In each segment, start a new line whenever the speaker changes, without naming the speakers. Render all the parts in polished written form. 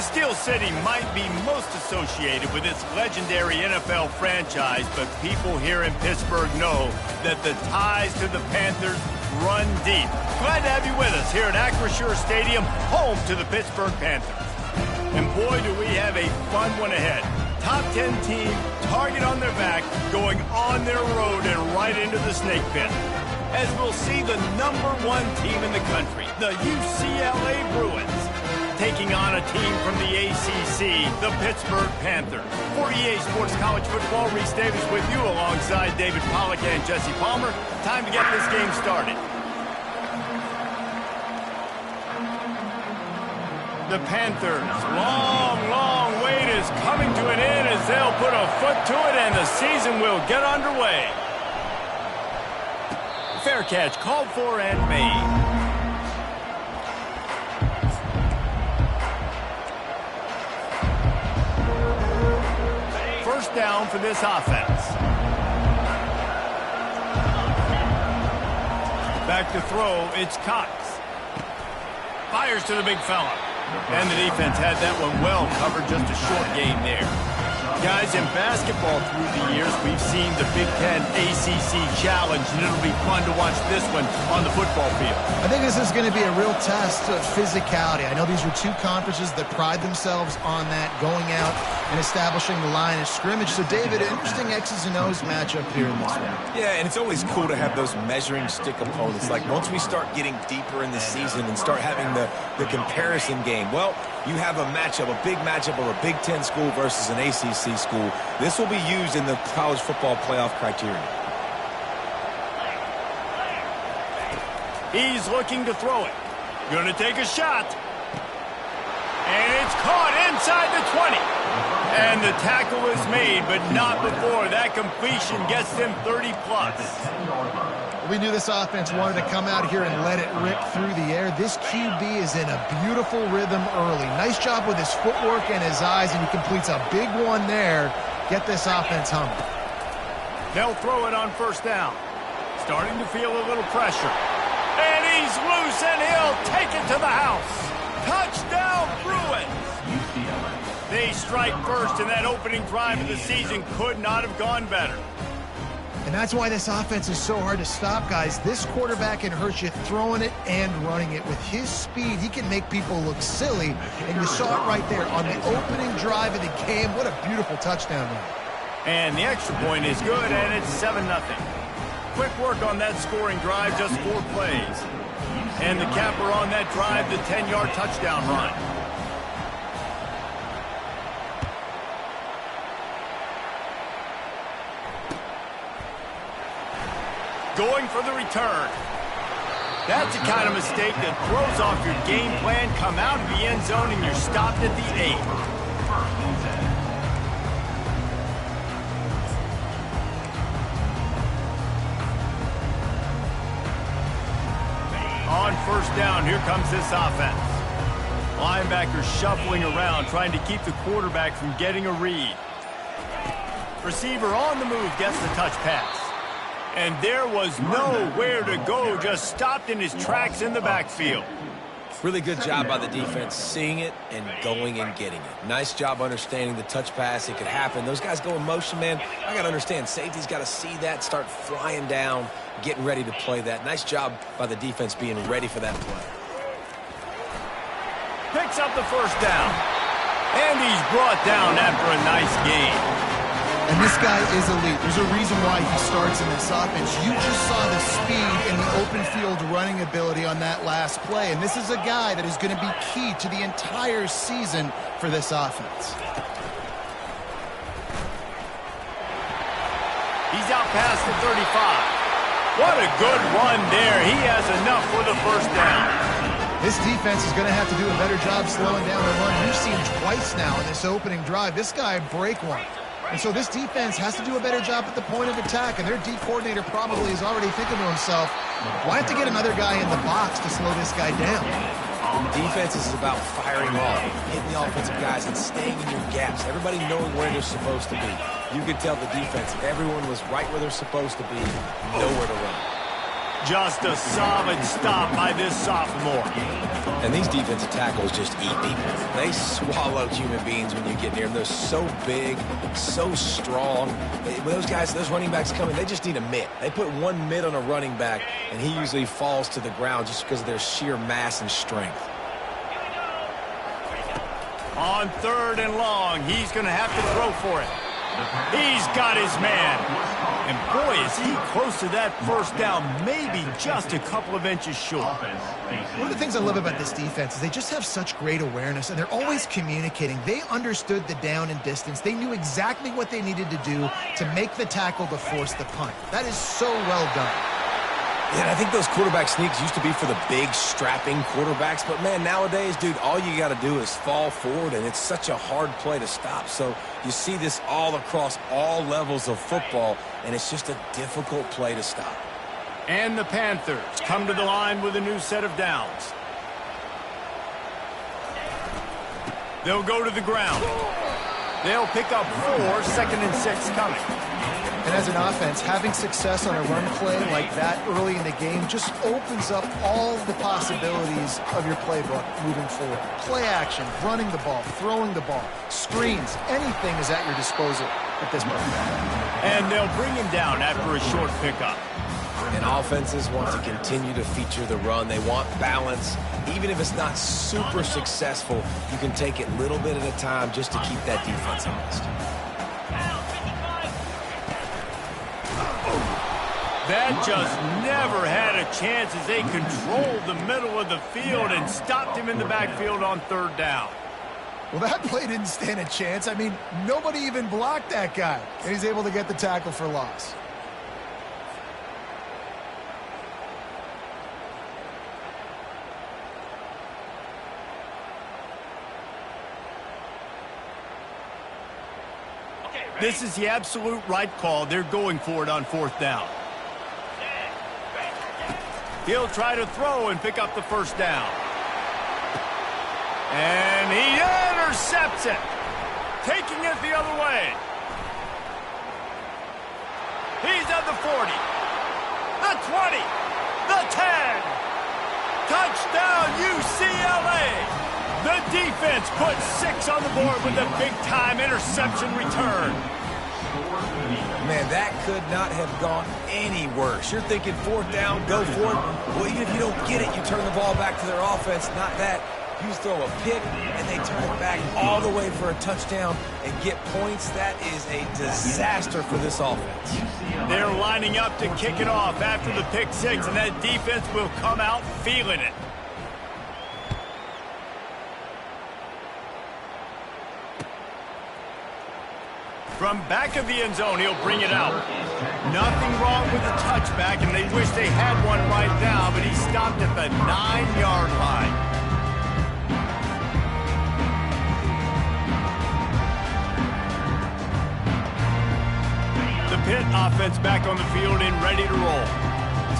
Steel City might be most associated with its legendary NFL franchise, but people here in Pittsburgh know that the ties to the Panthers run deep. Glad to have you with us here at Acrisure Stadium, home to the Pittsburgh Panthers. And boy, do we have a fun one ahead. Top 10 team, target on their back, going on their road and right into the snake pit. As we'll see the #1 team in the country, the UCLA Bruins, taking on a team from the ACC, the Pittsburgh Panthers. For EA Sports College Football, Reese Davis with you alongside David Pollack and Jesse Palmer. Time to get this game started. The Panthers' long wait is coming to an end as they'll put a foot to it and the season will get underway. Fair catch called for and made. First down for this offense. Back to throw, it's Cox. Fires to the big fella. And the defense had that one well covered, just a short gain there. Guys, in basketball through the years, we've seen the Big Ten ACC Challenge, and it'll be fun to watch this one on the football field.
I think this is going to be a real test of physicality. I know these are two conferences that pride themselves on that, going out and establishing the line of scrimmage. So, David, interesting X's and O's matchup here in this one.
Yeah, and it's always cool to have those measuring stick opponents. Like, once we start getting deeper in the season and start having the comparison game, well, you have a matchup, a big matchup of a Big Ten school versus an ACC school. This will be used in the college football playoff criteria.
He's looking to throw it. Going to take a shot. And it's caught inside the 20. And the tackle is made, but not before that completion gets them 30+.
We knew this offense wanted to come out here and let it rip through the air. This QB is in a beautiful rhythm early. Nice job with his footwork and his eyes, and he completes a big one there. Get this offense humming.
They'll throw it on first down. Starting to feel a little pressure. And he's loose, and he'll take it to the house. Touchdown, Bruins! They strike first, and that opening drive of the season could not have gone better.
And that's why this offense is so hard to stop, guys. This quarterback can hurt you throwing it and running it. With his speed, he can make people look silly. And you saw it right there on the opening drive of the game. What a beautiful touchdown run.
And the extra point is good, and it's 7-0. Quick work on that scoring drive, just 4 plays. And the capper on that drive, the 10-yard touchdown run. Going for the return. That's the kind of mistake that throws off your game plan. Come out of the end zone and you're stopped at the 8. On first down, here comes this offense. Linebackers shuffling around, trying to keep the quarterback from getting a read. Receiver on the move gets the touch pass. And there was nowhere to go, just stopped in his tracks in the backfield.
Really good job by the defense, seeing it and going and getting it. Nice job understanding the touch pass. It could happen. Those guys go in motion, man. I got to understand, safety's got to see that, start flying down, getting ready to play that. Nice job by the defense being ready for that play.
Picks up the first down. And he's brought down after a nice game.
And this guy is elite. There's a reason why he starts in this offense. You just saw the speed and the open field running ability on that last play. And this is a guy that is going to be key to the entire season for this offense.
He's out past the 35. What a good run there. He has enough for the first down.
This defense is going to have to do a better job slowing down the run. We've seen twice now in this opening drive. This guy break one. And so this defense has to do a better job at the point of attack, and their D coordinator probably is already thinking to himself, why have to get another guy in the box to slow this guy down?
Defense is about firing off, hitting the offensive guys, and staying in your gaps. Everybody knowing where they're supposed to be. You could tell the defense, everyone was right where they're supposed to be, nowhere to run.
Just a solid stop by this sophomore.
And these defensive tackles just eat people. They swallow human beings when you get near them. They're so big, so strong. When those guys, those running backs come in, they just need a mitt. They put one mitt on a running back, and he usually falls to the ground just because of their sheer mass and strength.
On 3rd and long, he's going to have to throw for it. He's got his man. And boy, is he close to that first down, maybe just a couple of inches short.
One of the things I love about this defense is they just have such great awareness, and they're always communicating. They understood the down and distance. They knew exactly what they needed to do to make the tackle to force the punt. That is so well done.
Yeah, I think those quarterback sneaks used to be for the big, strapping quarterbacks. But, man, nowadays, dude, all you got to do is fall forward, and it's such a hard play to stop. So you see this all across all levels of football, and it's just a difficult play to stop.
And the Panthers come to the line with a new set of downs. They'll go to the ground. They'll pick up 4, 2nd and 6 coming.
And as an offense, having success on a run play like that early in the game just opens up all the possibilities of your playbook moving forward. Play action, running the ball, throwing the ball, screens, anything is at your disposal at this point.
And they'll bring him down after a short pickup.
And offenses want to continue to feature the run. They want balance. Even if it's not super successful, you can take it little bit at a time just to keep that defense honest.
That just never had a chance as they controlled the middle of the field and stopped him in the backfield on 3rd down.
Well, that play didn't stand a chance. I mean, nobody even blocked that guy, and he's able to get the tackle for loss.
This is the absolute right call. They're going for it on 4th down. He'll try to throw and pick up the 1st down. And he intercepts it, taking it the other way. He's at the 40, the 20, the 10. Touchdown, UCLA. The defense puts 6 on the board with a big-time interception return.
Man, that could not have gone any worse. You're thinking 4th down, go for it. Well, even if you don't get it, you turn the ball back to their offense. Not that. You throw a pick, and they turn it back all the way for a touchdown and get points. That is a disaster for this offense.
They're lining up to kick it off after the pick 6, and that defense will come out feeling it. From back of the end zone, he'll bring it out. Nothing wrong with the touchback, and they wish they had one right now, but he stopped at the 9-yard line. The Pitt offense back on the field and ready to roll.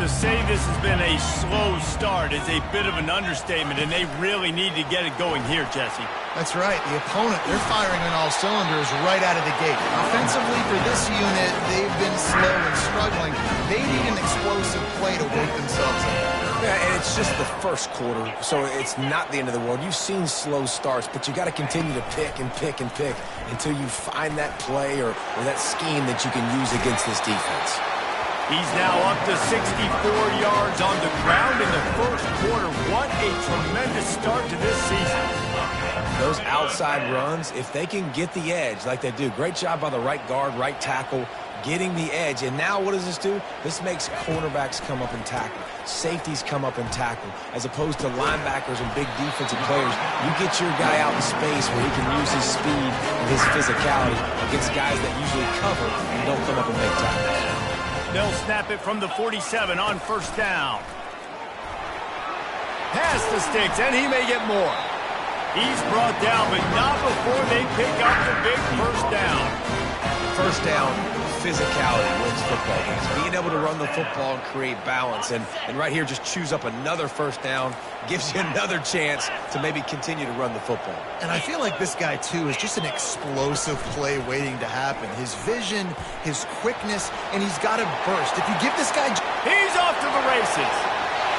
To say this has been a slow start is a bit of an understatement, and they really need to get it going here, Jesse.
That's right. The opponent, they're firing on all cylinders right out of the gate. Offensively, for this unit, they've been slow and struggling. They need an explosive play to wake themselves up.
Yeah, and it's just the first quarter, so it's not the end of the world. You've seen slow starts, but you got to continue to pick and pick and pick until you find that play or that scheme that you can use against this defense.
He's now up to 64 yards on the ground in the first quarter. What a tremendous start to this season.
Those outside runs, if they can get the edge like they do, great job by the right guard, right tackle, getting the edge. And now what does this do? This makes cornerbacks come up and tackle. Safeties come up and tackle. As opposed to linebackers and big defensive players, you get your guy out in space where he can use his speed and his physicality against guys that usually cover and don't come up and make tackles.
They'll snap it from the 47 on 1st down. Past the sticks, and he may get more. He's brought down, but not before they pick up the big 1st down.
1st down, physicality wins football games. Being able to run the football and create balance. And right here, just choose up another first down, gives you another chance to maybe continue to run the football.
And I feel like this guy, too, is just an explosive play waiting to happen. His vision, his quickness, and he's got to burst. If you give this guy...
He's off to the races.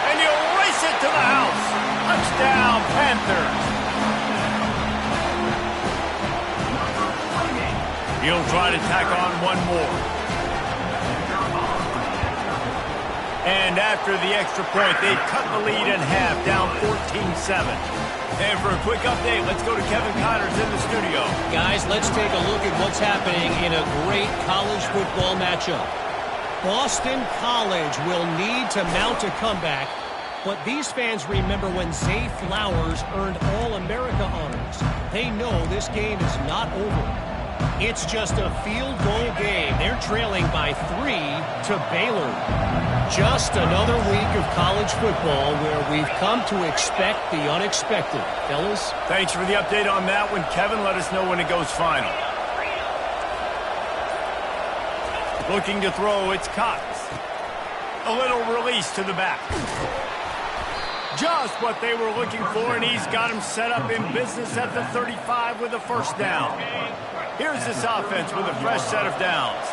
And he'll race it to the house. Touchdown, Panthers. He'll try to tack on one more. And after the extra point, they've cut the lead in half, down 14-7. And for a quick update, let's go to Kevin Connors in the studio.
Guys, let's take a look at what's happening in a great college football matchup. Boston College will need to mount a comeback, but these fans remember when Zay Flowers earned All-America honors. They know this game is not over. It's just a field goal game. They're trailing by 3 to Baylor. Just another week of college football where we've come to expect the unexpected. Fellas?
Thanks for the update on that one, Kevin. Let us know when it goes final. Looking to throw, it's Cox. A little release to the back. Just what they were looking for, and he's got him set up in business at the 35 with a first down. Here's this offense with a fresh set of downs.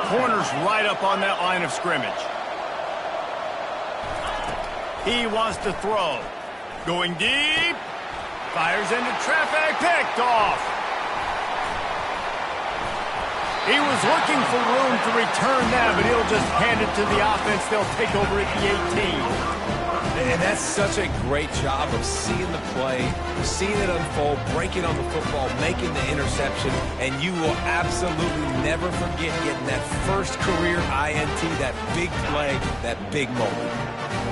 Corners right up on that line of scrimmage. He wants to throw. Going deep. Fires into traffic. Picked off. He was looking for room to return that, but he'll just hand it to the offense. They'll take over at the 18.
And that's such a great job of seeing the play, seeing it unfold, breaking on the football, making the interception, and you will absolutely never forget getting that first career INT, that big play, that big moment.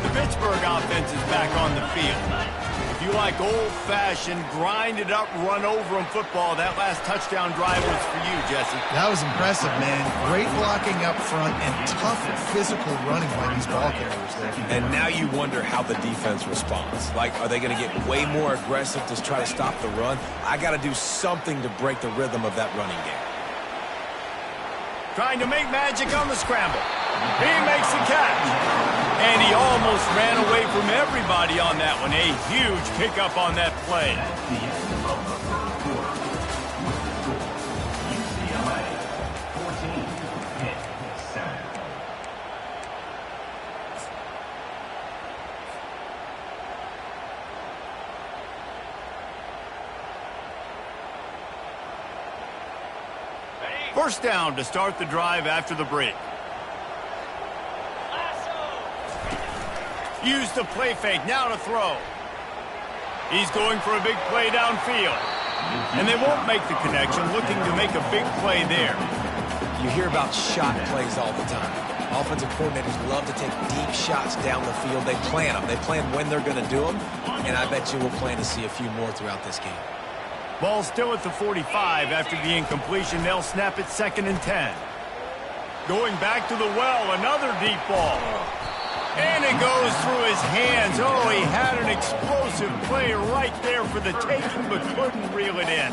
The Pittsburgh offense is back on the field. If you like old-fashioned, grind-it-up, run-over-'em football, that last touchdown drive was for you, Jesse.
That was impressive, man. Great blocking up front and tough physical running by these ball carriers there.
And now you wonder how the defense responds. Like, are they going to get way more aggressive to try to stop the run? I got to do something to break the rhythm of that running game.
Trying to make magic on the scramble. He makes the catch. And he almost ran away from everybody on that one. A huge pickup on that play. First down to start the drive after the break. Use the play fake, now to throw. He's going for a big play downfield. And they won't make the connection, looking to make a big play there.
You hear about shot plays all the time. Offensive coordinators love to take deep shots down the field. They plan them. They plan when they're going to do them. And I bet you we'll plan to see a few more throughout this game.
Ball still at the 45 after the incompletion. They'll snap it 2nd and 10. Going back to the well, another deep ball. And it goes through his hands. Oh, he had an explosive play right there for the taking, but couldn't reel it in.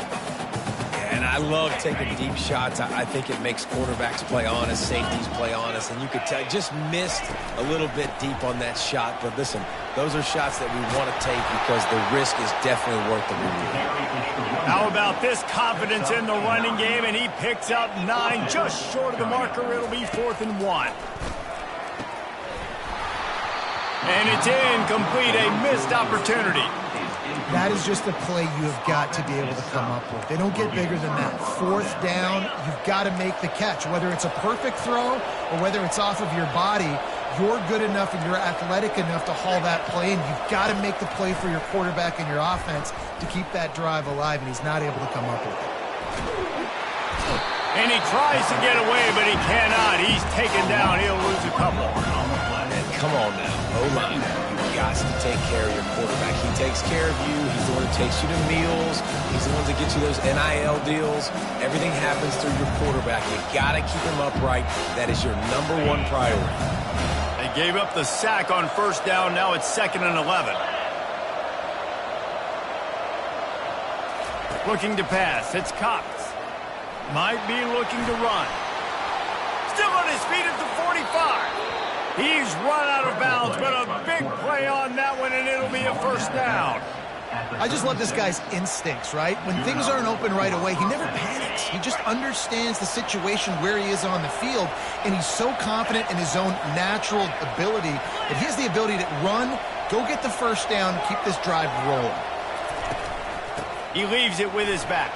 And I love taking deep shots. I think it makes quarterbacks play honest, safeties play honest, and you could tell just missed a little bit deep on that shot. But listen, those are shots that we want to take because the risk is definitely worth the reward.
How about this confidence in the running game, and he picks up 9, just short of the marker. It'll be 4th and 1. And it's incomplete, a missed opportunity.
That is just a play you have got to be able to come up with. They don't get bigger than that. 4th down, you've got to make the catch. Whether it's a perfect throw or whether it's off of your body, you're good enough and you're athletic enough to haul that play, and you've got to make the play for your quarterback and your offense to keep that drive alive, and he's not able to come up with it.
And he tries to get away, but he cannot. He's taken down. He'll lose a couple.
And come on now, O-line. You've got to take care of your quarterback. He takes care of you. He's the one who takes you to meals. He's the one that gets you those NIL deals. Everything happens through your quarterback. You got to keep him upright. That is your #1 priority.
They gave up the sack on 1st down. Now it's 2nd and 11. Looking to pass. It's Cox. Might be looking to run. Still on his feet at the 45. He's run out of bounds, but a big play on that one, and it'll be a first down.
I just love this guy's instincts, right? When things aren't open right away, he never panics. He just understands the situation where he is on the field, and he's so confident in his own natural ability that he has the ability to run, go get the first down, keep this drive rolling.
He leaves it with his back.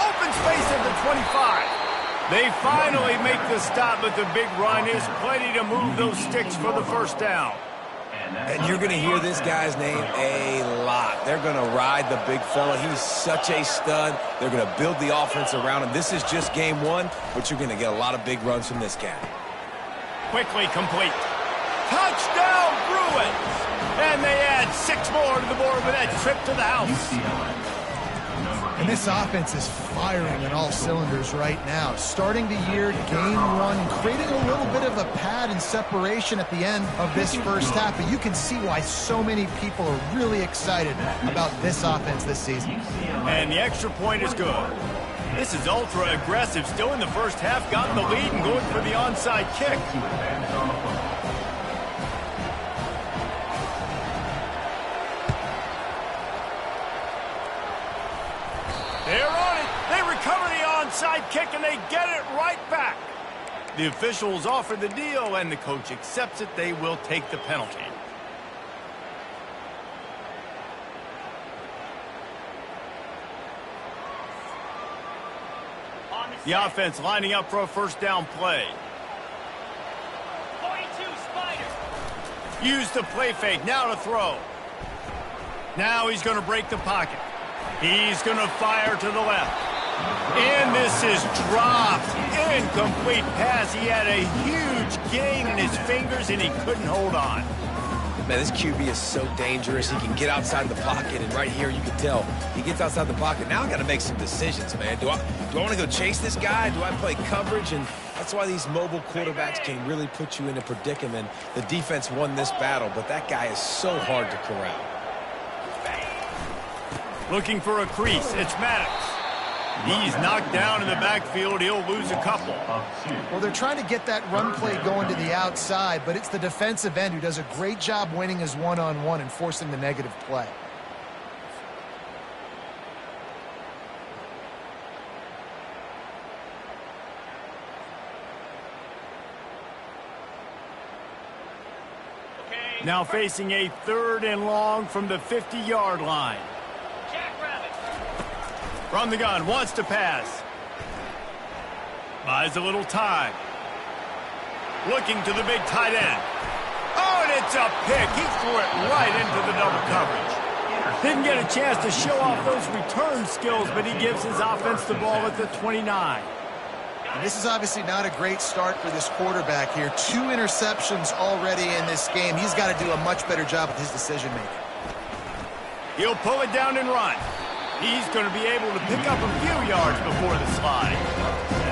Open space at the 25. They finally make the stop, but the big run is plenty to move those sticks for the first down.
And you're going to hear this guy's name a lot. They're going to ride the big fella. He's such a stud. They're going to build the offense around him. This is just game one, but you're going to get a lot of big runs from this guy.
Quickly complete. Touchdown, Bruins! And they add 6 more to the board with that trip to the house.
And this offense is firing on all cylinders right now. Starting the year, game one, creating a little bit of a pad and separation at the end of this first half. But you can see why so many people are really excited about this offense this season.
And the extra point is good. This is ultra aggressive. Still in the first half, got the lead and going for the onside kick. They're on it. They recover the onside kick, and they get it right back. The officials offer the deal, and the coach accepts it. They will take the penalty. The offense lining up for a first down play.
42 Spider.
Use the play fake. Now to throw. Now he's going to break the pocket. He's going to fire to the left. And this is dropped. Incomplete pass. He had a huge gain in his fingers, and he couldn't hold on.
Man, this QB is so dangerous. He can get outside the pocket, and right here you can tell he gets outside the pocket. Now I got to make some decisions, man. Do I want to go chase this guy? Do I play coverage? And that's why these mobile quarterbacks can really put you in a predicament. The defense won this battle, but that guy is so hard to corral.
Looking for a crease. It's Maddox. He's knocked down in the backfield. He'll lose a couple.
Well, they're trying to get that run play going to the outside, but it's the defensive end who does a great job winning his one-on-one and forcing the negative play.
Now facing a 3rd and long from the 50-yard line. From the gun, wants to pass. Buys a little time. Looking to the big tight end. Oh, and it's a pick. He threw it right into the double coverage. Didn't get a chance to show off those return skills, but he gives his offense the ball at the 29.
And this is obviously not a great start for this quarterback here. 2 interceptions already in this game. He's got to do a much better job with his decision-making.
He'll pull it down and run. He's going to be able to pick up a few yards before the slide.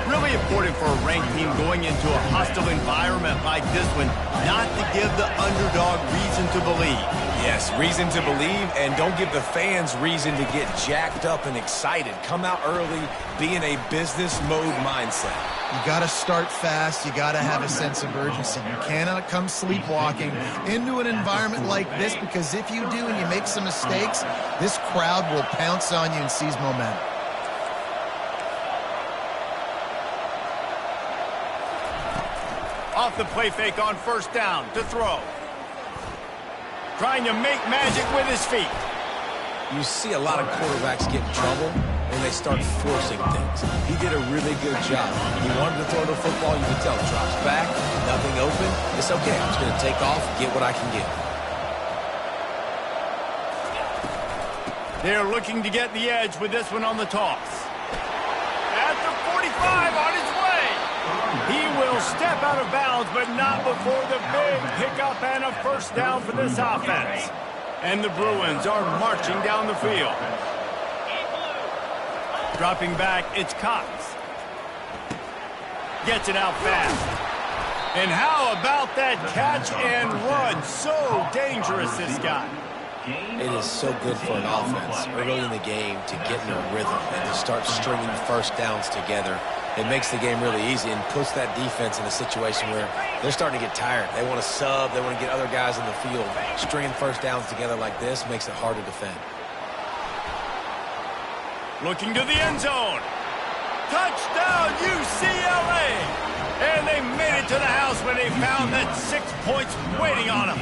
Really important for a ranked team going into a hostile environment like this one, not to give the underdog reason to believe.
Yes, reason to believe, and don't give the fans reason to get jacked up and excited. Come out early, be in a business mode mindset.
You got to start fast. You got to have a sense of urgency. You cannot come sleepwalking into an environment like this, because if you do and you make some mistakes, this crowd will pounce on you and seize momentum.
Off the play fake on first down to throw. Trying to make magic with his feet.
You see a lot of quarterbacks get in trouble when they start forcing things. He did a really good job. He wanted to throw the football. You can tell. Drops back, nothing open. It's okay. I'm just going to take off, get what I can get.
They're looking to get the edge with this one on the toss. At the 45 on his way. He will step out of bounds, but not before the big pickup and a first down for this offense. And the Bruins are marching down the field. Dropping back, it's Cox. Gets it out fast. And how about that catch and run? So dangerous, this guy.
It is so good for an offense early in the game to get in a rhythm and to start stringing first downs together. It makes the game really easy and puts that defense in a situation where they're starting to get tired. They want to sub. They want to get other guys in the field. Stringing first downs together like this makes it hard to defend.
Looking to the end zone. Touchdown, UCLA! And they made it to the house when they found that 6 points waiting on them.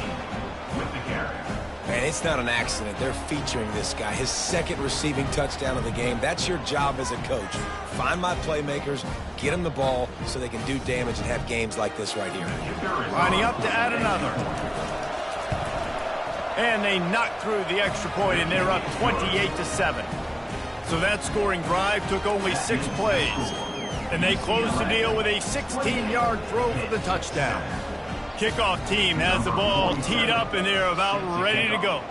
Man, it's not an accident. They're featuring this guy. His second receiving touchdown of the game. That's your job as a coach. Find my playmakers, get them the ball so they can do damage and have games like this right here.
Lining up to add another. And they knocked through the extra point, and they're up 28-7. So that scoring drive took only 6 plays. And they closed the deal with a 16-yard throw for the touchdown. Kickoff team has the ball teed up, and they're about ready to go.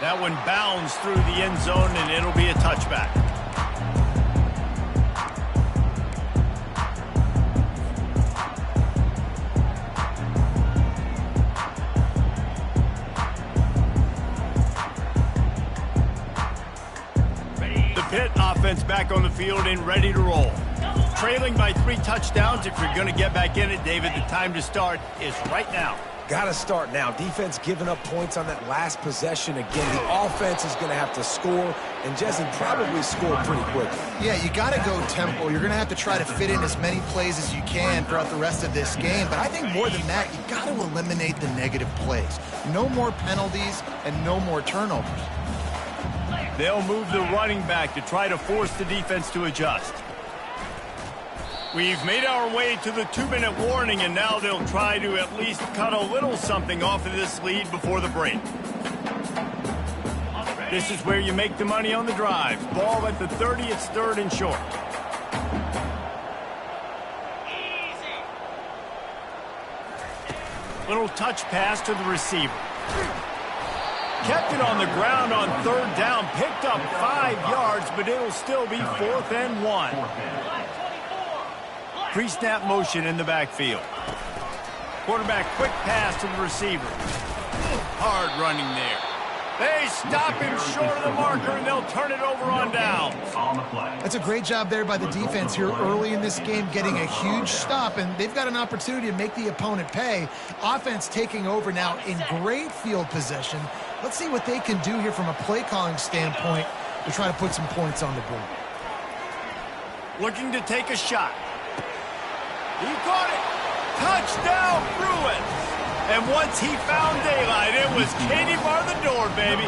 That one bounds through the end zone, and it'll be a touchback. The Pitt offense back on the field and ready to roll. Trailing by 3 touchdowns. If you're going to get back in it, David, the time to start is right now.
Got to start now. Defense giving up points on that last possession again. The offense is going to have to score, and Jesse probably score pretty quickly.
Yeah, you got to go tempo. You're going to have to try to fit in as many plays as you can throughout the rest of this game. But I think more than that, you got to eliminate the negative plays. No more penalties and no more turnovers.
They'll move the running back to try to force the defense to adjust. We've made our way to the 2-minute warning, and now they'll try to at least cut a little something off of this lead before the break. This is where you make the money on the drive. Ball at the 30, it's 3rd and short. Little touch pass to the receiver. Kept it on the ground on 3rd down, picked up 5 yards, but it'll still be 4th and 1. Pre-snap motion in the backfield. Quarterback quick pass to the receiver. Hard running there. They stop him short of the marker, and they'll turn it over on downs.
That's a great job there by the defense here early in this game, getting a huge stop, and they've got an opportunity to make the opponent pay. Offense taking over now in great field possession. Let's see what they can do here from a play-calling standpoint to try to put some points on the board.
Looking to take a shot. He caught it. Touchdown, Bruins. And once he found daylight, it was Katie bar the door, baby.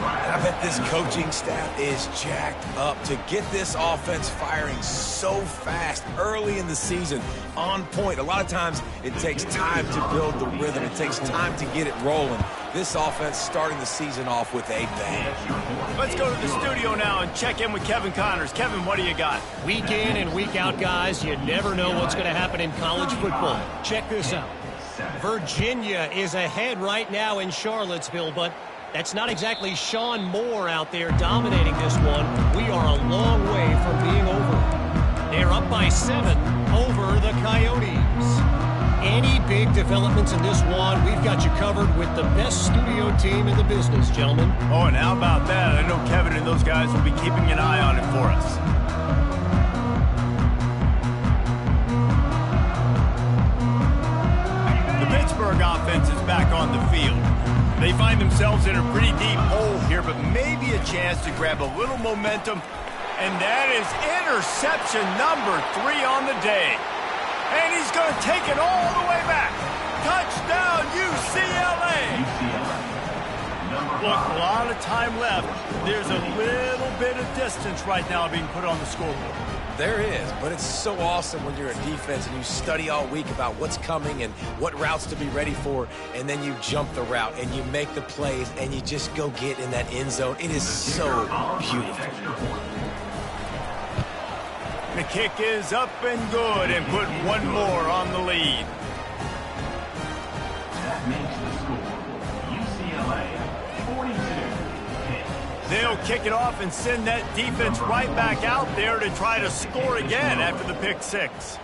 I bet this coaching staff is jacked up to get this offense firing so fast early in the season, on point. A lot of times it takes time to build the rhythm. It takes time to get it rolling. This offense starting the season off with a bang.
Let's go to the studio now and check in with Kevin Connors. Kevin, what do you got?
Week in and week out, guys, you never know what's going to happen in college football. Check this out. Virginia is ahead right now in Charlottesville, but that's not exactly Sean Moore out there dominating this one. We are a long way from being over. They're up by 7 over the Coyotes. Any big developments in this one, we've got you covered with the best studio team in the business, gentlemen.
Oh, and how about that? I know Kevin and those guys will be keeping an eye on it for us. The Pittsburgh offense is back on the field. They find themselves in a pretty deep hole here, but maybe a chance to grab a little momentum. And that is interception number 3 on the day. And he's going to take it all the way back. Touchdown, UCLA. Look, a lot of time left. There's a little bit of distance right now being put on the scoreboard.
There is, but it's so awesome when you're a defense and you study all week about what's coming and what routes to be ready for, and then you jump the route and you make the plays and you just go get in that end zone. It is so beautiful.
The kick is up and good and put one more on the lead.
That makes the score UCLA 42.
They'll kick it off and send that defense right back out there to try to score again after the pick 6.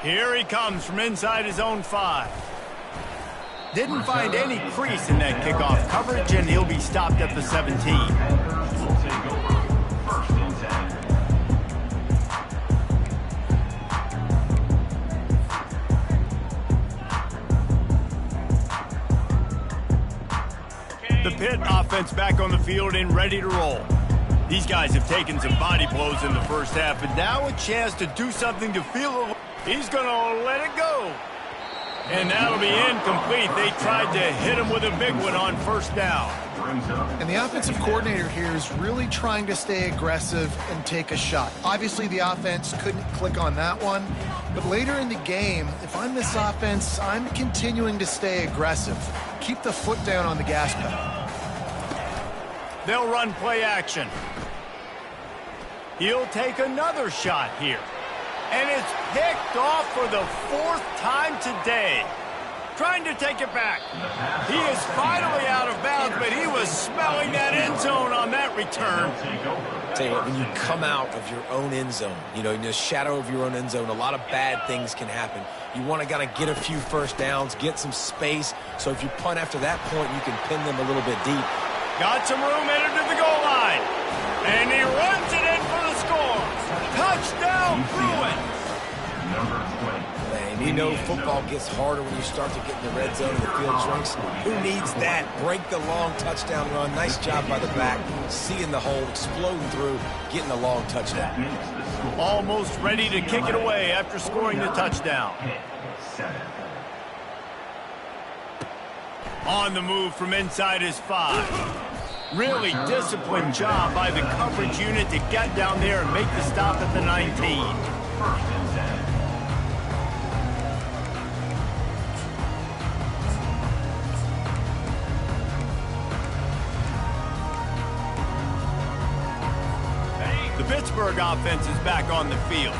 Here he comes from inside his own 5. Didn't find any crease in that kickoff coverage, and he'll be stopped at the 17.
Panthers will take over 1st and
10. The Pitt offense back on the field and ready to roll. These guys have taken some body blows in the first half, and now a chance to do something to feel. He's going to let it go. And that'll be incomplete. They tried to hit him with a big one on 1st down.
And the offensive coordinator here is really trying to stay aggressive and take a shot. Obviously, the offense couldn't click on that one. But later in the game, if I'm this offense, I'm continuing to stay aggressive. Keep the foot down on the gas pedal.
They'll run play action. He'll take another shot here. And it's picked off for the 4th time today. Trying to take it back. He is finally out of bounds, but he was smelling that end zone on that return.
Tell you what, when you come out of your own end zone, in the shadow of your own end zone, a lot of bad things can happen. You want to kind of get a few first downs, get some space, so if you punt after that point, you can pin them a little bit deep.
Got some room headed to the goal line. And he runs it in for the score. Touchdown, Bruins.
Number 20.
Man, football gets harder when you start to get in the red zone and the field shrinks. Who needs that? Break the long touchdown run. Nice job by the back. Seeing the hole, exploding through, getting a long touchdown.
Almost ready to kick it away after scoring the touchdown.
7.
On the move from inside his 5. Really disciplined job by the coverage unit to get down there and make the stop at the 19.
1st and 10.
The Pittsburgh offense is back on the field.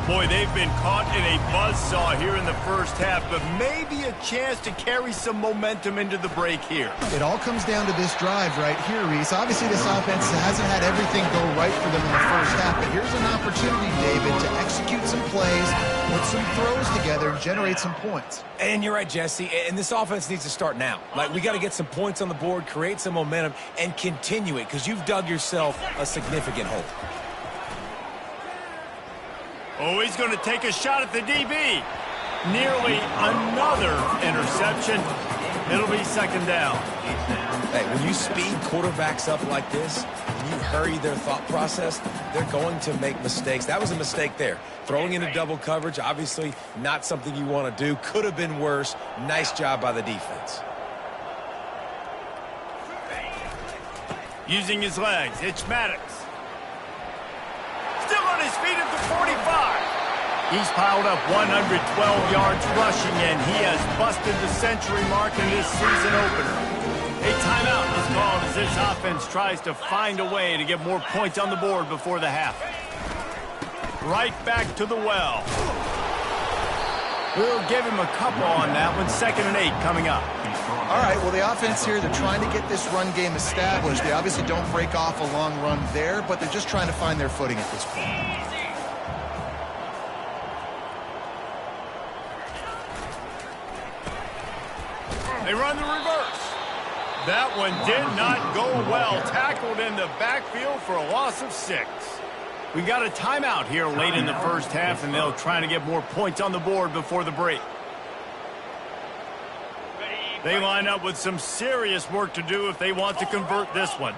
Boy, they've been caught in a buzzsaw here in the first half, but maybe a chance to carry some momentum into the break here.
It all comes down to this drive right here, Reese. Obviously, this offense hasn't had everything go right for them in the first half, but here's an opportunity, David, to execute some plays, put some throws together, and generate some points.
And you're right, Jesse, and this offense needs to start now. We got to get some points on the board, create some momentum, and continue it, because you've dug yourself a significant hole.
Oh, he's going to take a shot at the DB. Nearly another interception. It'll be 2nd down.
Hey, when you speed quarterbacks up like this, when you hurry their thought process, they're going to make mistakes. That was a mistake there. Throwing into double coverage, obviously not something you want to do. Could have been worse. Nice job by the defense.
Using his legs, it's Maddox. Still on his feet at the 45. He's piled up 112 yards rushing, and he has busted the century mark in this season opener. A timeout is called as this offense tries to find a way to get more points on the board before the half. Right back to the well. We'll give him a couple on that one. 2nd and 8 coming up.
All right, well, the offense here, they're trying to get this run game established. They obviously don't break off a long run there, but they're just trying to find their footing at this point.
They run the reverse. That one did not go well. Tackled in the backfield for a loss of 6. We got a timeout here late in the first half, and they'll try to get more points on the board before the break. They line up with some serious work to do if they want to convert this one.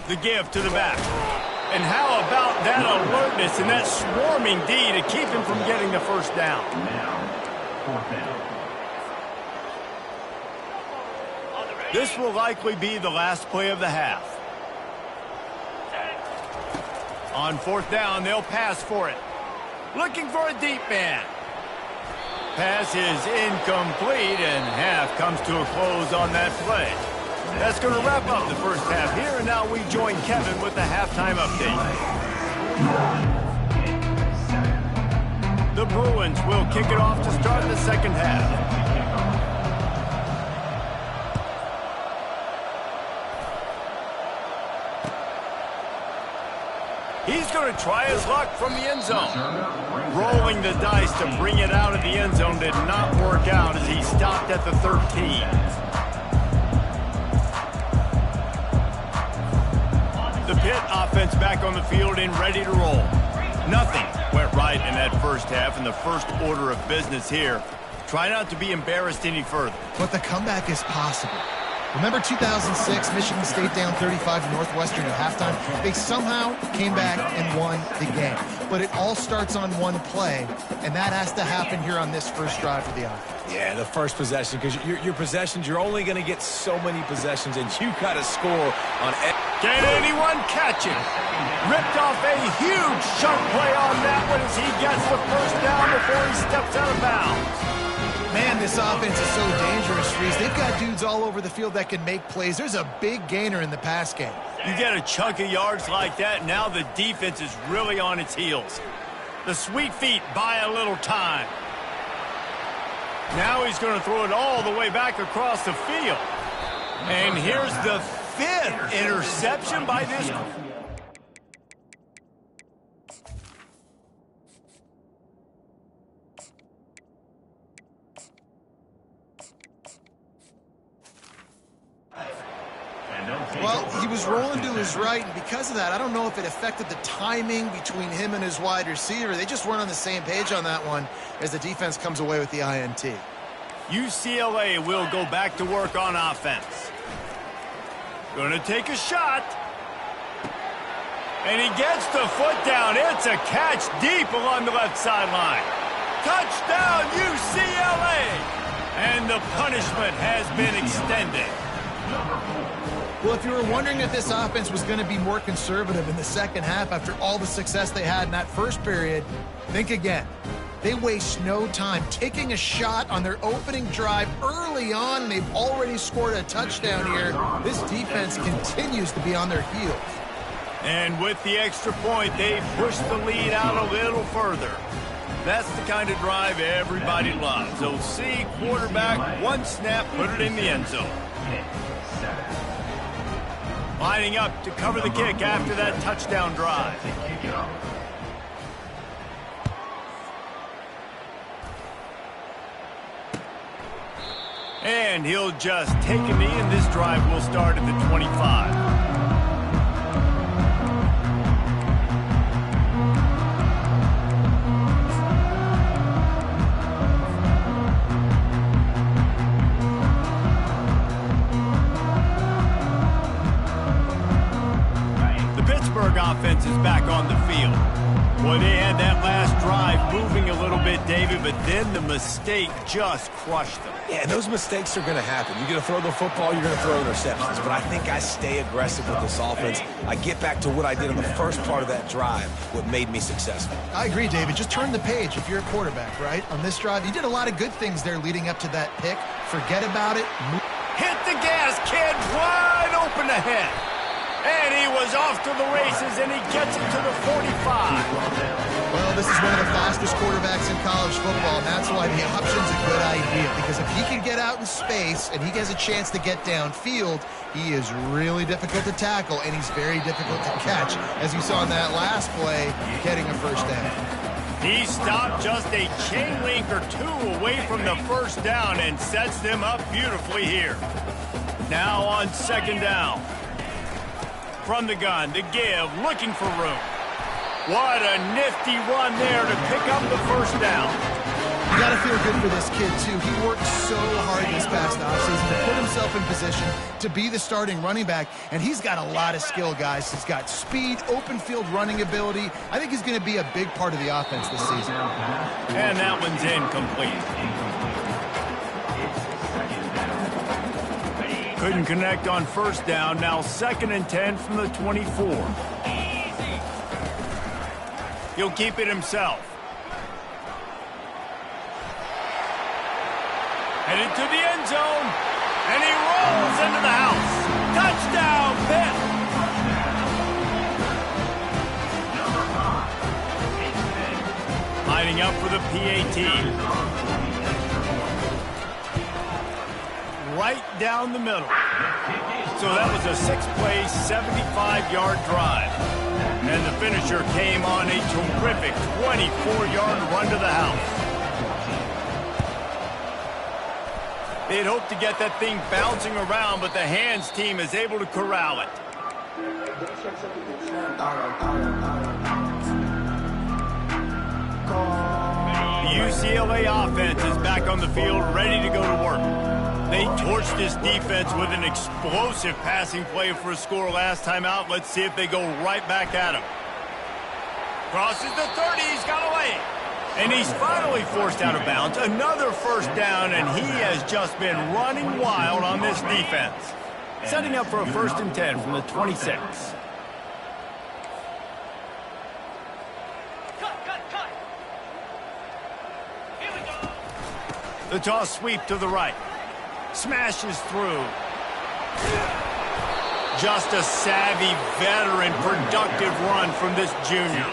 The give to the back. And how about that alertness and that swarming D to keep him from getting the first down?
Now, 4th down.
This will likely be the last play of the half. On 4th down, they'll pass for it. Looking for a deep man. Pass is incomplete, and half comes to a close on that play. That's going to wrap up the first half here, and now we join Kevin with the halftime update. The Bruins will kick it off to start the second half. He's going going to try his luck from the end zone. Rolling the dice to bring it out of the end zone did not work out as he stopped at the 13. The Pitt offense back on the field and ready to roll. Nothing went right in that first half, and the first order of business here. Try not to be embarrassed any further.
But the comeback is possible. Remember 2006, Michigan State down 35 to Northwestern at halftime? They somehow came back and won the game. But it all starts on one play, and that has to happen here on this first drive for the offense.
Yeah, the first possession, because your possessions, you're only going to get so many possessions, and you got to score on it.
Can anyone catch it? Ripped off a huge sharp play on that one as he gets the first down before he steps out of bounds.
Man, this offense is so dangerous, Reese. They've got dudes all over the field that can make plays. There's a big gainer in the pass game.
You get a chunk of yards like that, now the defense is really on its heels. The sweet feet buy a little time. Now he's going to throw it all the way back across the field. And here's the 5th interception by this.
Well, he was rolling to his right, and because of that, I don't know if it affected the timing between him and his wide receiver. They just weren't on the same page on that one as the defense comes away with the INT.
UCLA will go back to work on offense. Going to take a shot. And he gets the foot down. It's a catch deep along the left sideline. Touchdown, UCLA! And the punishment has been extended.
Well, if you were wondering if this offense was going to be more conservative in the second half after all the success they had in that first period, think again. They waste no time taking a shot on their opening drive early on, and they've already scored a touchdown here. This defense continues to be on their heels.
And with the extra point, they push the lead out a little further. That's the kind of drive everybody loves. They'll see quarterback, one snap, put it in the end zone. Lining up to cover the kick after that touchdown drive. And he'll just take a knee, and this drive will start at the 25. Offense is back on the field. Boy, they had that last drive moving a little bit, David, but then the mistake just crushed them.
Yeah, those mistakes are going to happen. You're going to throw the football, you're going to throw interceptions. But I think I stay aggressive with this offense. I get back to what I did on the first part of that drive, what made me successful.
I agree, David. Just turn the page if you're a quarterback, right? On this drive, you did a lot of good things there leading up to that pick. Forget about it.
Hit the gas, kid. Wide open ahead. And he was off to the races, and he gets it to the 45.
Well, this is one of the fastest quarterbacks in college football, and that's why the option's a good idea. Because if he can get out in space and he has a chance to get downfield, he is really difficult to tackle, and he's very difficult to catch, as you saw in that last play, getting a first down.
He stopped just a chain link or two away from the first down and sets them up beautifully here. Now on second down. From the gun, to give, looking for room. What a nifty run there to pick up the first down.
You got to feel good for this kid, too. He worked so hard this past offseason to put himself in position to be the starting running back, and he's got a lot of skill, guys. He's got speed, open field running ability. I think he's going to be a big part of the offense this season.
And that one's incomplete. Couldn't connect on first down. Now 2nd and 10 from the 24. He'll keep it himself. Headed to the end zone. And he rolls into the house. Touchdown, Pitt. Lining up for the PAT. Right down the middle. So that was a 6-play, 75-yard drive. And the finisher came on a terrific 24-yard run to the house. They'd hoped to get that thing bouncing around, but the hands team is able to corral it. The UCLA offense is back on the field, ready to go to work. They torched this defense with an explosive passing play for a score last time out. Let's see if they go right back at him. Crosses the 30, he's got away. And he's finally forced out of bounds. Another first down, and he has just been running wild on this defense. Setting up for a 1st and 10 from the 26. The toss sweep to the right. Smashes through. Just a savvy, veteran, productive run from this junior.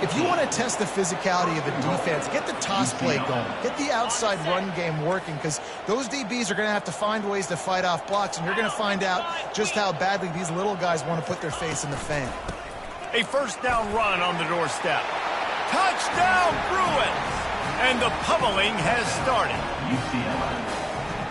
If you want to test the physicality of a defense, get the toss play going. Get the outside run game working, because those DBs are going to have to find ways to fight off blocks, and you're going to find out just how badly these little guys want to put their face in the fan.
A first down run on the doorstep. Touchdown, Bruins! And the pummeling has started.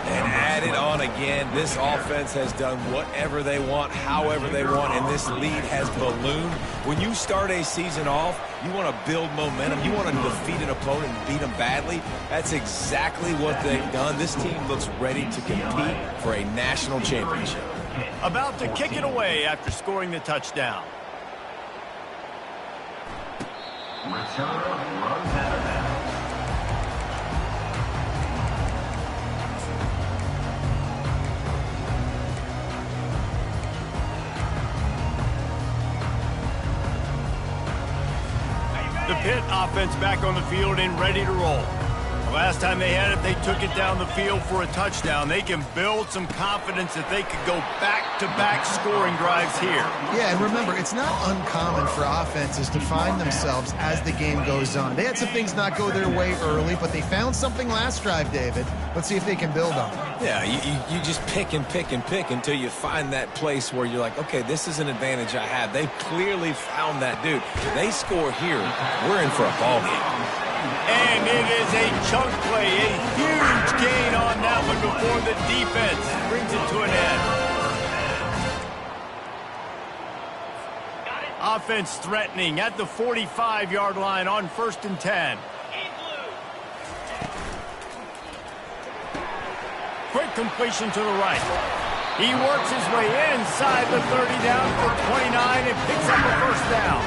And add it on again. This offense has done whatever they want, however they want, and this lead has ballooned. When you start a season off, you want to build momentum. You want to defeat an opponent and beat them badly. That's exactly what they've done. This team looks ready to compete for a national championship.
About to kick it away after scoring the touchdown.
Returner runs out of bounds.
The Pitt offense back on the field and ready to roll. The last time they had it, they took it down the field for a touchdown. They can build some confidence that they could go back-to-back scoring drives here.
Yeah, and remember, it's not uncommon for offenses to find themselves as the game goes on. They had some things not go their way early, but they found something last drive, David. Let's see if they can build on it.
Yeah, you just pick and pick and pick until you find that place where you're like, okay, this is an advantage I have. They've clearly found that, dude. They score here, we're in for a ball game.
And it is a chunk play, a huge gain on that one before the defense brings it to an end. Offense threatening at the 45-yard line on 1st and 10. Quick completion to the right. He works his way inside the 30 down for 29 and picks up a first down.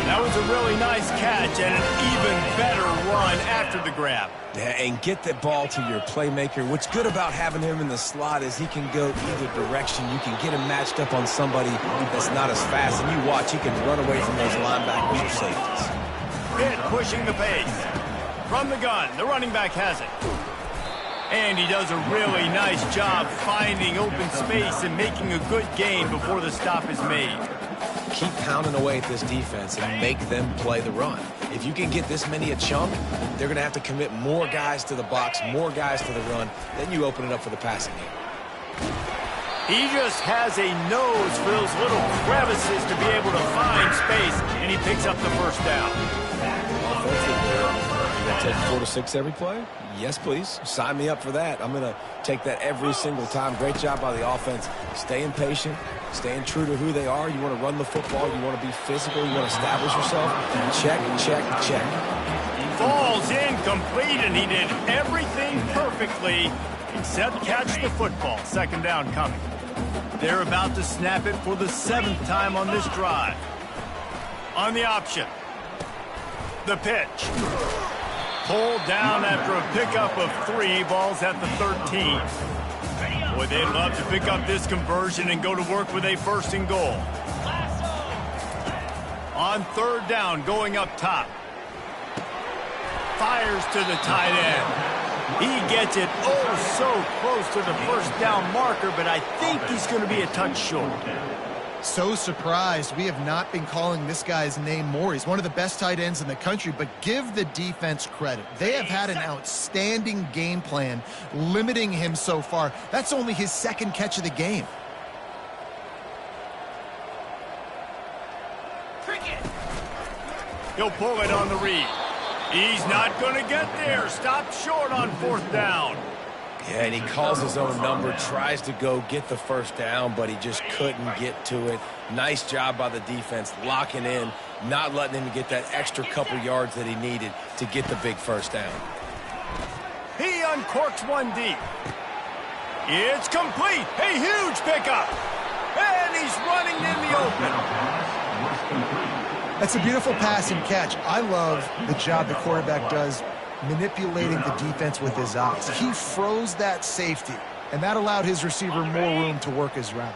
That was a really nice catch and an even better run after the grab.
Yeah, and get the ball to your playmaker. What's good about having him in the slot is he can go either direction. You can get him matched up on somebody that's not as fast, and you watch, he can run away from those linebackers or safeties.
Pitt pushing the pace. From the gun, the running back has it. And he does a really nice job finding open space and making a good gain before the stop is made.
Keep pounding away at this defense and make them play the run. If you can get this many a chunk, they're going to have to commit more guys to the box, more guys to the run. Then you open it up for the passing game.
He just has a nose for those little crevices to be able to find space, and he picks up the first down.
Take 4 to 6 every play? Yes, please. Sign me up for that. I'm going to take that every single time. Great job by the offense. Staying patient, staying true to who they are. You want to run the football. You want to be physical. You want to establish yourself. Check, check, check.
Falls incomplete, and he did everything perfectly except catch the football. 2nd down coming. They're about to snap it for the 7th time on this drive. On the option. The pitch. Pulled down after a pickup of 3, balls at the 13. Boy, they'd love to pick up this conversion and go to work with a 1st and goal. On 3rd down, going up top. Fires to the tight end. He gets it oh so close to the 1st down marker, but I think he's going to be a touch short.
So surprised we have not been calling this guy's name more. He's one of the best tight ends in the country, but give the defense credit. They have had an outstanding game plan limiting him so far. That's only his 2nd catch of the game.
He'll pull it on the read. He's not going to get there. Stopped short on 4th down.
Yeah, and he calls his own number, tries to go get the first down, but he just couldn't get to it. Nice job by the defense, locking in, not letting him get that extra couple yards that he needed to get the big first down.
He uncorks one deep. It's complete. A huge pickup. And he's running in the open.
That's a beautiful pass and catch. I love the job the quarterback does manipulating the defense with his eyes. He froze that safety, and that allowed his receiver more room to work his route.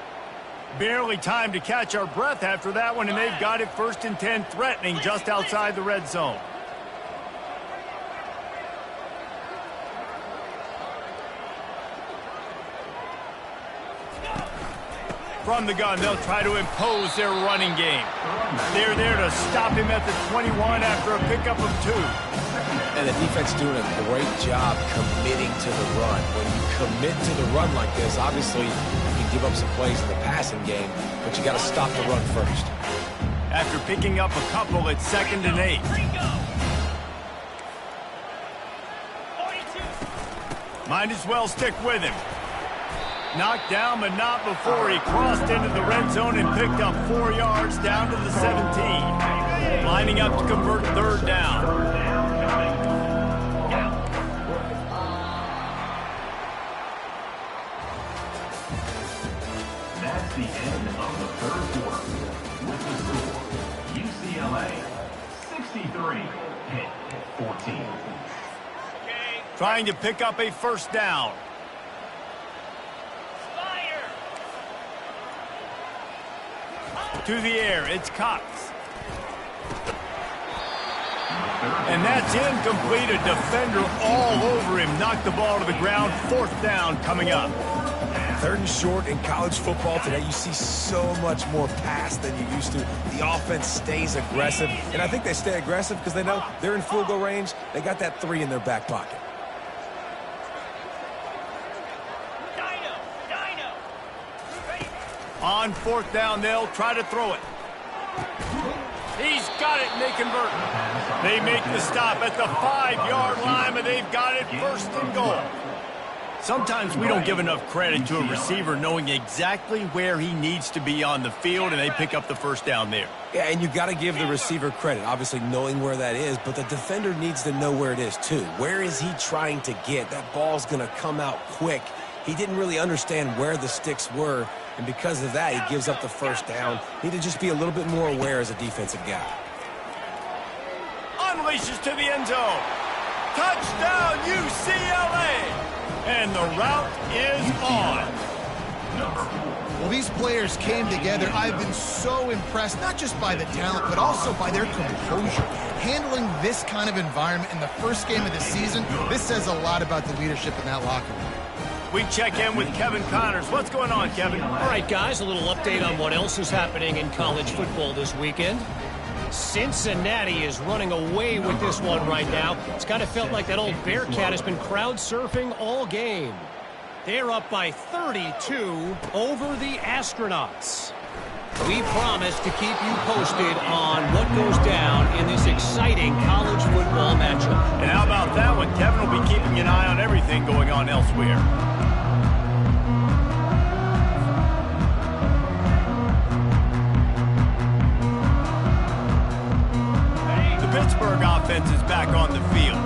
Barely time to catch our breath after that one, and they've got it 1st and 10, threatening just outside the red zone. From the gun, they'll try to impose their running game. They're there to stop him at the 21 after a pickup of 2.
And the defense doing a great job committing to the run. When you commit to the run like this, obviously you can give up some plays in the passing game, but you got to stop the run first.
After picking up a couple, it's 2nd and 8. Might as well stick with him. Knocked down, but not before he crossed into the red zone and picked up 4 yards down to the 17. Lining up to convert 3rd down.
That's the end of the 3rd quarter. With the score, UCLA 63, Pitt 14.
Trying to pick up a 1st down. To the air, it's Cox. And that's incomplete. A defender all over him. Knocked the ball to the ground. 4th down coming up.
3rd and short in college football today. You see so much more pass than you used to. The offense stays aggressive. And I think they stay aggressive because they know they're in field goal range. They got that 3 in their back pocket.
On 4th down, they'll try to throw it. He's got it, and they convert. They make the stop at the 5-yard line, but they've got it 1st and goal. Sometimes we don't give enough credit to a receiver knowing exactly where he needs to be on the field, and they pick up the 1st down there.
Yeah, and you got to give the receiver credit, obviously knowing where that is, but the defender needs to know where it is too. Where is he trying to get? That ball's going to come out quick. He didn't really understand where the sticks were, and because of that, he gives up the 1st down. Need to just be a little bit more aware as a defensive guy.
Unleashes to the end zone. Touchdown, UCLA! And the route is on.
Well, these players came together. I've been so impressed, not just by the talent, but also by their composure. Handling this kind of environment in the first game of the season, this says a lot about the leadership in that locker room.
We check in with Kevin Connors. What's going on, Kevin?
All right, guys, a little update on what else is happening in college football this weekend. Cincinnati is running away with this one right now. It's kind of felt like that old Bearcat has been crowd surfing all game. They're up by 32 over the Astronauts. We promise to keep you posted on what goes down in this exciting college football matchup.
And how about that one? Kevin will be keeping an eye on everything going on elsewhere. The Pittsburgh offense is back on the field.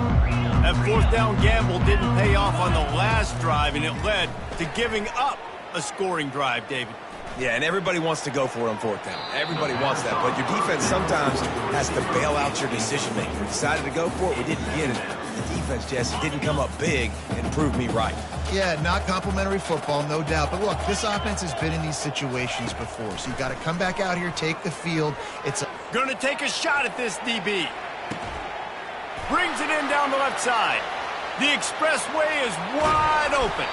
That 4th down gamble didn't pay off on the last drive, and it led to giving up a scoring drive, David.
Yeah, and everybody wants to go for it on 4th down. Everybody wants that, but your defense sometimes has to bail out your decision-making. We decided to go for it, we didn't get it. The defense, Jesse, didn't come up big and prove me right.
Yeah, not complimentary football, no doubt. But look, this offense has been in these situations before, so you got to come back out here, take the field. It's
going to take a shot at this DB. Brings it in down the left side. The expressway is wide open.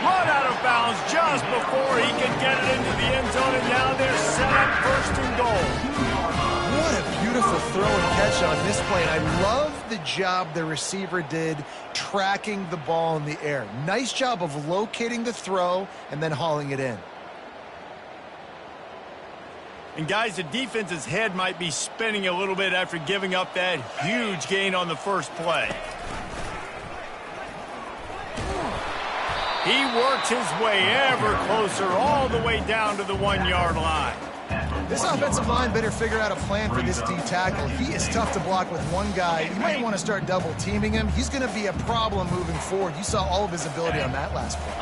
Run out of bounds just before he can get it into the end zone, and now they're set up 1st and goal.
What a beautiful throw and catch on this play. And I love the job the receiver did tracking the ball in the air. Nice job of locating the throw and then hauling it in.
And guys, the defense's head might be spinning a little bit after giving up that huge gain on the first play. He works his way ever closer all the way down to the 1-yard line.
This offensive line better figure out a plan for this D tackle. He is tough to block with one guy. You might want to start double teaming him. He's going to be a problem moving forward. You saw all of his ability on that last play.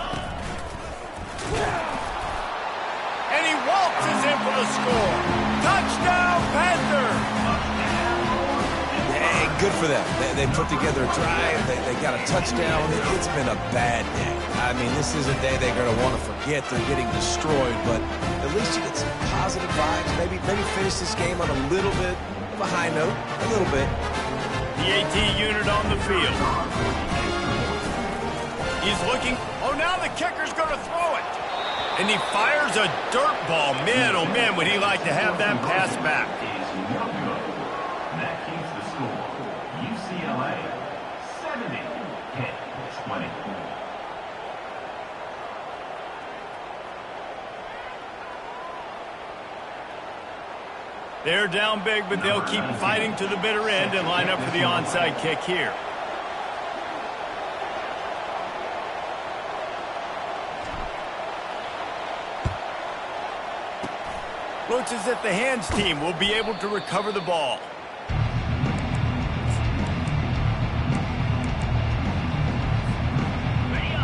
And he waltzes in for the score. Touchdown, Panthers!
Hey, good for them. They put together a drive. They got a touchdown. It's been a bad day. I mean, this is a day they're going to want to forget. They're getting destroyed, but at least you get some positive vibes. Maybe finish this game on a little bit of a high note. A little bit.
The AT unit on the field. He's looking. Oh, now the kicker's going to throw it. And he fires a dirt ball. Man, oh man, would he like to have that pass back.
That keeps the score. UCLA 70-20.
They're down big, but they'll keep fighting to the bitter end and line up for the onside kick here. Looks as if the hands team will be able to recover the ball.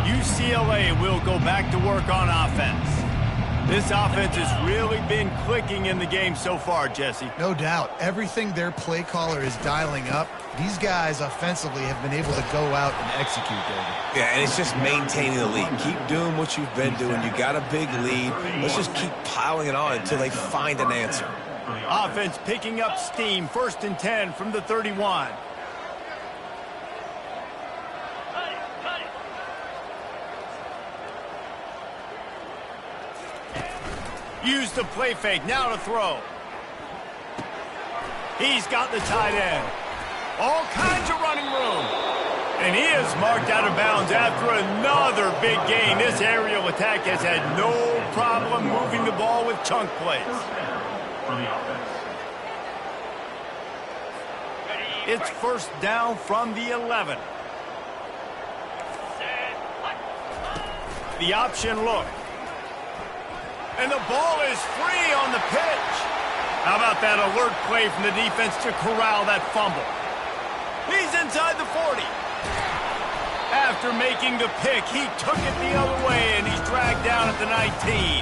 UCLA will go back to work on offense. This offense has really been clicking in the game so far, Jesse.
No doubt. Everything their play caller is dialing up, these guys offensively have been able to go out and execute, David.
Yeah, and it's just maintaining the lead. Keep doing what you've been doing. You got a big lead. Let's just keep piling it on until they find an answer.
Offense picking up steam. 1st and 10 from the 31. Use the play fake. Now to throw. He's got the tight end. All kinds of running room. And he is marked out of bounds after another big gain. This aerial attack has had no problem moving the ball with chunk plays. It's 1st down from the 11. The option look. And the ball is free on the pitch. How about that alert play from the defense to corral that fumble? He's inside the 40. After making the pick, he took it the other way, and he's dragged down at the 19.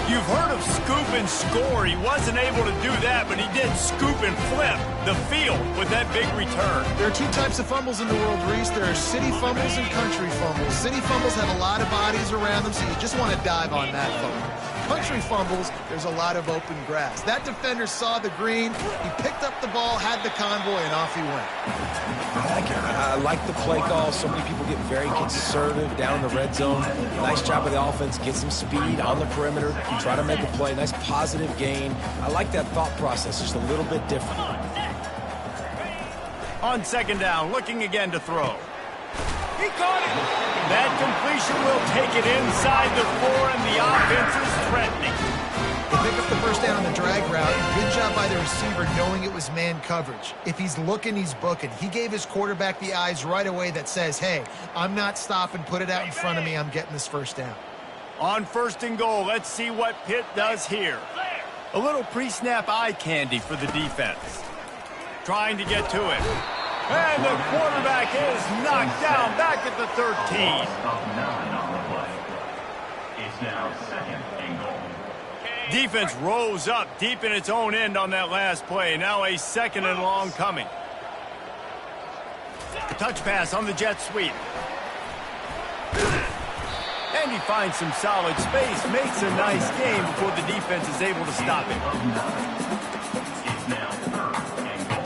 You've heard of scoop and score. He wasn't able to do that, but he did scoop and flip the field with that big return.
There are 2 types of fumbles in the world, Reese. There are city fumbles and country fumbles. City fumbles have a lot of bodies around them, so you just want to dive on that fumble. Country fumbles, there's a lot of open grass. That defender saw the green, he picked up the ball, had the convoy, and off he went.
I like the play call. So many people get very conservative down in the red zone. Nice job of the offense. Get some speed on the perimeter. Try to make a play. Nice positive gain. I like that thought process. Just a little bit different.
On 2nd down, looking again to throw. He caught it. That completion will take it inside the 4, and the offense is threatening.
They pick up the 1st down on the drag route. Good job by the receiver knowing it was man coverage. If he's looking, he's booking. He gave his quarterback the eyes right away that says, hey, I'm not stopping. Put it out in front of me. I'm getting this 1st down.
On 1st and goal, let's see what Pitt does here. A little pre-snap eye candy for the defense. Trying to get to it. And the quarterback is knocked down back at the 13.
It's now 2nd and goal.
Defense rose up deep in its own end on that last play. Now a 2nd and long coming. Touch pass on the jet sweep. And he finds some solid space. Makes a nice game before the defense is able to stop it.
It's now 3rd and goal.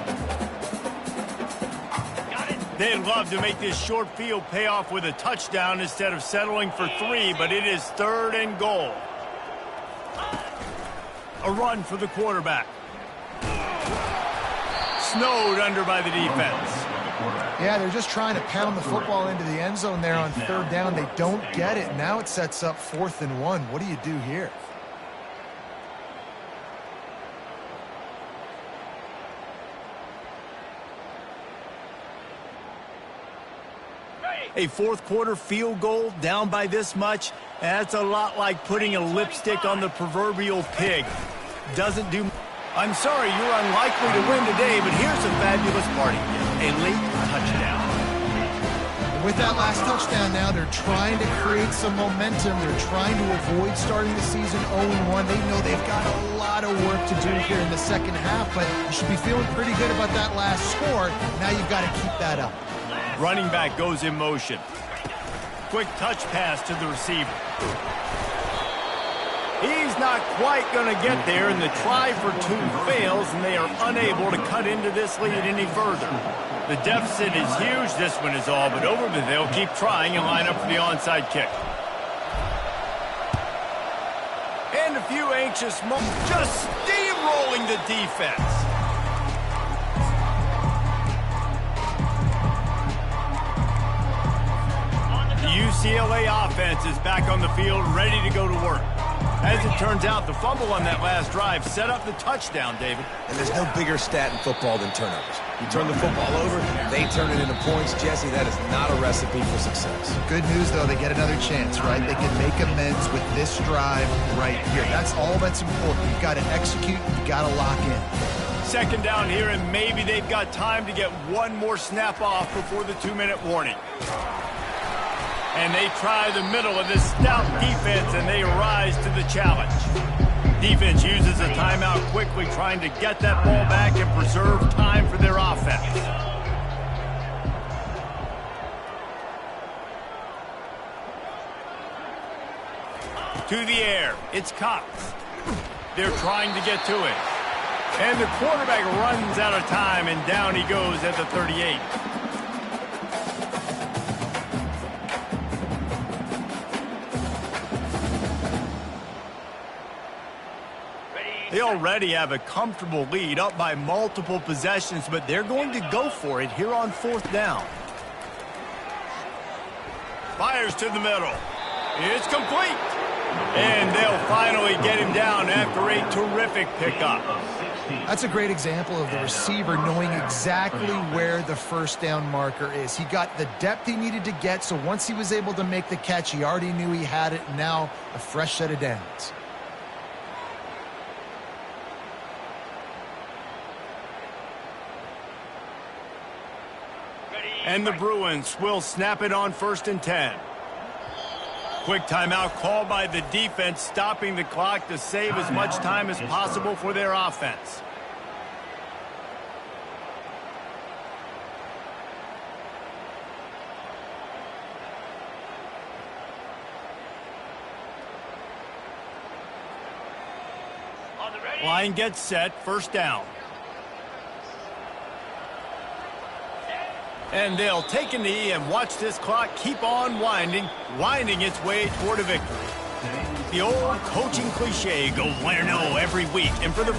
They'd love to make this short field pay off with a touchdown instead of settling for 3, but it is 3rd and goal. A run for the quarterback. Snowed under by the defense.
Yeah, they're just trying to pound the football into the end zone there on 3rd down. They don't get it. Now it sets up 4th and 1. What do you do here?
A fourth-quarter field goal down by this much, that's a lot like putting a lipstick on the proverbial pig. Doesn't do... I'm sorry, you're unlikely to win today, but here's a fabulous party gift. A late touchdown.
With that last touchdown now, they're trying to create some momentum. They're trying to avoid starting the season 0-1. They know they've got a lot of work to do here in the second half, but you should be feeling pretty good about that last score. Now you've got to keep that up.
Running back goes in motion. Quick touch pass to the receiver. He's not quite going to get there, and the try for two fails, and they are unable to cut into this lead any further. The deficit is huge, this one is all but over, but they'll keep trying and line up for the onside kick. And a few anxious moments, just steamrolling the defense. The UCLA offense is back on the field, ready to go to work. As it turns out, the fumble on that last drive set up the touchdown, David.
And there's no bigger stat in football than turnovers. You turn the football over, they turn it into points. Jesse, that is not a recipe for success.
Good news, though, they get another chance, right? They can make amends with this drive right here. That's all that's important. You've got to execute, you've got to lock in.
Second down here, and maybe they've got time to get one more snap off before the 2-minute warning. And they try the middle of this stout defense, and they rise to the challenge. Defense uses a timeout quickly, trying to get that ball back and preserve time for their offense. To the air, it's Cox. They're trying to get to it. And the quarterback runs out of time, and down he goes at the 38. They already have a comfortable lead, up by multiple possessions, but they're going to go for it here on fourth down. Fires to the middle. It's complete. And they'll finally get him down after a terrific pickup.
That's a great example of the receiver knowing exactly where the first down marker is. He got the depth he needed to get, so once he was able to make the catch, he already knew he had it. Now a fresh set of downs.
And the Bruins will snap it on 1st and 10. Quick timeout called by the defense, stopping the clock to save as much time as possible for their offense. Line gets set, first down. And they'll take a knee and watch this clock keep on winding its way toward a victory. The old coaching cliche, go win or no every week. And for the